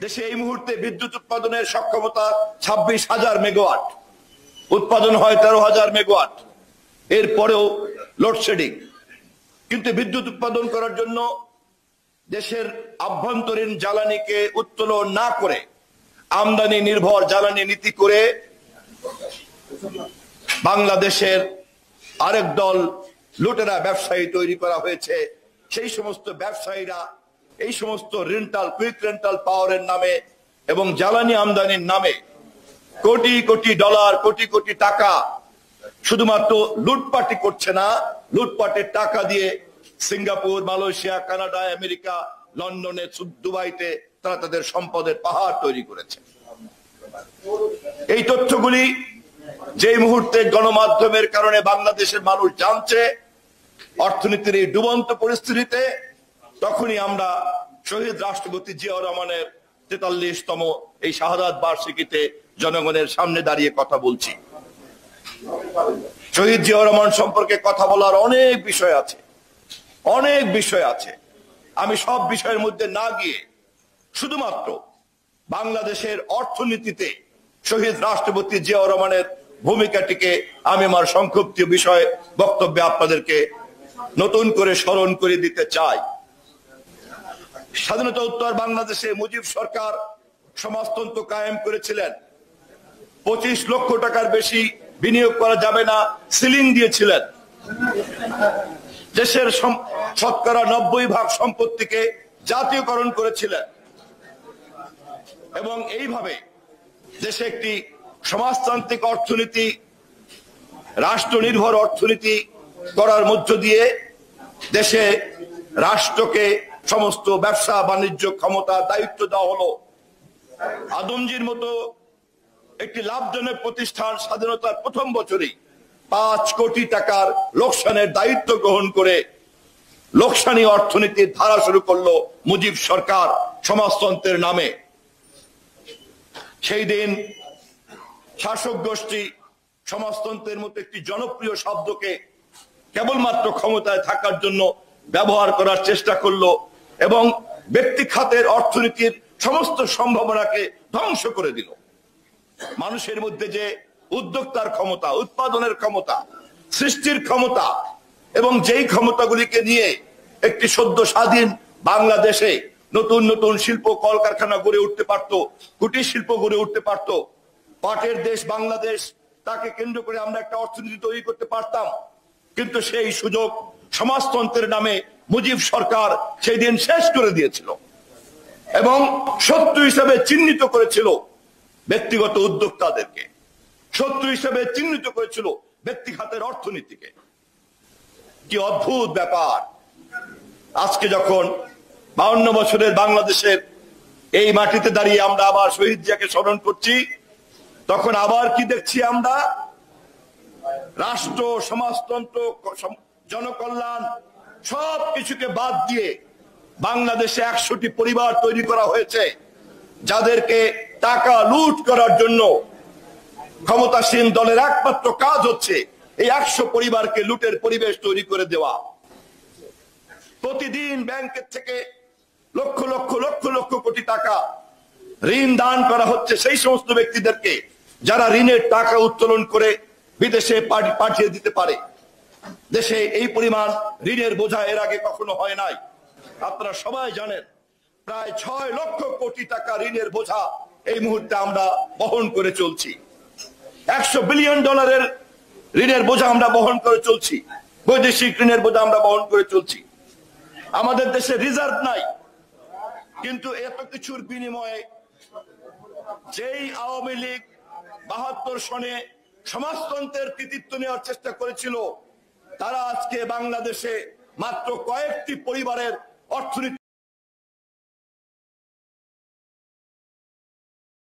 দেশে এই মুহূর্তে বিদ্যুৎ উৎপাদনের সক্ষমতা 26,000 মেগাওয়াট, উৎপাদন হয় 13,000 মেগাওয়াট। এরপরেও লোডশেডিং। কিন্তু বিদ্যুৎ উৎপাদন করার জন্য দেশের আভ্যন্তরীণ জ্বালানিকে উত্তোলন না করে আমদানি নির্ভর জ্বালানি নীতি করে বাংলাদেশের আরেক দল লুটেরা ব্যবসায়ী তৈরি করা হয়েছে। সেই সমস্ত ব্যবসায়ীরা এই সমস্ত রেন্টাল, কুইক রেন্টাল পাওয়ারের নামে এবং জ্বালানি আমদানির নামে কোটি কোটি ডলার, কোটি কোটি টাকা শুধুমাত্র লুটপাটি করছে না, লুটপাটের টাকা দিয়ে সিঙ্গাপুর, মালয়েশিয়া, কানাডা, আমেরিকা, লন্ডনে, দুবাইতে তারা তাদের সম্পদের পাহাড় তৈরি করেছে। এই তথ্যগুলি যে মুহূর্তে গণমাধ্যমের কারণে বাংলাদেশের মানুষ জানছে অর্থনীতির এই ডুবন্ত পরিস্থিতিতে, তখনই আমরা শহীদ রাষ্ট্রপতি জিয়াউর রহমানের 43তম এই শাহাদাত বার্ষিকীতে জনগণের সামনে দাঁড়িয়ে কথা বলছি। শহীদ জিয়াউর রহমান সম্পর্কে কথা বলার অনেক বিষয় আছে, অনেক বিষয় আছে। আমি সব বিষয়ের মধ্যে না গিয়ে শুধুমাত্র বাংলাদেশের অর্থনীতিতে শহীদ রাষ্ট্রপতি জিয়াউর রহমানের ভূমিকাটিকে আমি আমার সংক্ষিপ্ত বিষয় বক্তব্যে আপনাদেরকে নতুন করে স্মরণ করে দিতে চাই। স্বাধীনতা উত্তর বাংলাদেশে মুজিব সরকার সমাজতন্ত্র কায়েম করেছিলেন। 25 লক্ষ টাকার বেশি বিনিয়োগ করা যাবে না সিলিং দিয়েছিলেন। দেশের শতকরা 90% সম্পত্তিকে জাতীয়করণ করেছিলেন এবং এইভাবে দেশে একটি সমাজতান্ত্রিক অর্থনীতি, রাষ্ট্র নির্ভর অর্থনীতি করার মধ্য দিয়ে দেশে রাষ্ট্রকে সমস্ত ব্যবসা বাণিজ্য ক্ষমতা দায়িত্ব দেওয়া হলো। আদমজির মতো একটি লাভজনক প্রতিষ্ঠান স্বাধীনতার প্রথম বছরেই 5 কোটি টাকার লোকসানের দায়িত্ব গ্রহণ করে লোকসানি অর্থনীতির ধারা শুরু করলো মুজিব সরকার সমাজতন্ত্রের নামে। সেই দিন শাসক গোষ্ঠী সমাজতন্ত্রের মতো একটি জনপ্রিয় শব্দকে কেবলমাত্র ক্ষমতায় থাকার জন্য ব্যবহার করার চেষ্টা করলো এবং ব্যক্তি খাতের অর্থনীতির সমস্ত সম্ভাবনাকে ধ্বংস করে দিল। মানুষের মধ্যে যে উদ্যোক্তার ক্ষমতা, উৎপাদনের ক্ষমতা, সৃষ্টির ক্ষমতা এবং যেই ক্ষমতাগুলিকে নিয়ে একটি সদ্য স্বাধীন বাংলাদেশে নতুন নতুন শিল্প কলকারখানা গড়ে উঠতে পারত, কুটির শিল্প গড়ে উঠতে পারত, পাটের দেশ বাংলাদেশ, তাকে কেন্দ্র করে আমরা একটা অর্থনীতি তৈরি করতে পারতাম। কিন্তু সেই সুযোগ সমাজতন্ত্রের নামে মুজিব সরকার সেই দিন শেষ করে দিয়েছিল এবং শত্রু হিসেবে চিহ্নিত করেছিল ব্যক্তিগত উদ্যোক্তাদেরকে, শত্রু হিসেবে চিহ্নিত করেছিল ব্যক্তি খাতের অর্থনীতিকে। কি অদ্ভুত ব্যাপার! আজকে যখন 52 বছরের বাংলাদেশের এই মাটিতে দাঁড়িয়ে আমরা আবার শহীদ জিয়াকে স্মরণ করছি, তখন আবার কি দেখছি আমরা? রাষ্ট্র, সমাজতন্ত্র, জনকল্যাণ সব কিছুকে বাদ দিয়ে বাংলাদেশে 100টি পরিবার তৈরি করা হয়েছে যাদেরকে টাকা লুট করার জন্য ক্ষমতাসীন দলের একমাত্র কাজ হচ্ছে এই 100 পরিবারকে লুটের পরিবেশ তৈরি করে দেওয়া। প্রতিদিন ব্যাংকের থেকে লক্ষ লক্ষ লক্ষ লক্ষ কোটি টাকা ঋণ দান করা হচ্ছে সেই সমস্ত ব্যক্তিদেরকে যারা ঋণের টাকা উত্তোলন করে বিদেশে পাঠিয়ে দিতে পারে। দেশে এই পরিমাণ ঋণের বোঝা এর আগে কখনো হয় নাই। আপনারা সবাই জানেন প্রায় 6 লক্ষ কোটি টাকা ঋণের বোঝা এই মুহূর্তে আমরা বহন করে চলছি। 100 বিলিয়ন ডলারের ঋণের বোঝা আমরা বহন করে চলছি, বৈদেশিক ঋণের বোঝা আমরা বহন করে চলছি। আমাদের দেশে রিজার্ভ নাই, কিন্তু এত কিছুর বিনিময়ে যেই আওয়ামী লীগ 72 সনে সমাজতন্ত্রের কৃতিত্ব নেওয়ার চেষ্টা করেছিল, তারা আজকে বাংলাদেশে মাত্র কয়েকটি পরিবারের অর্থনীতি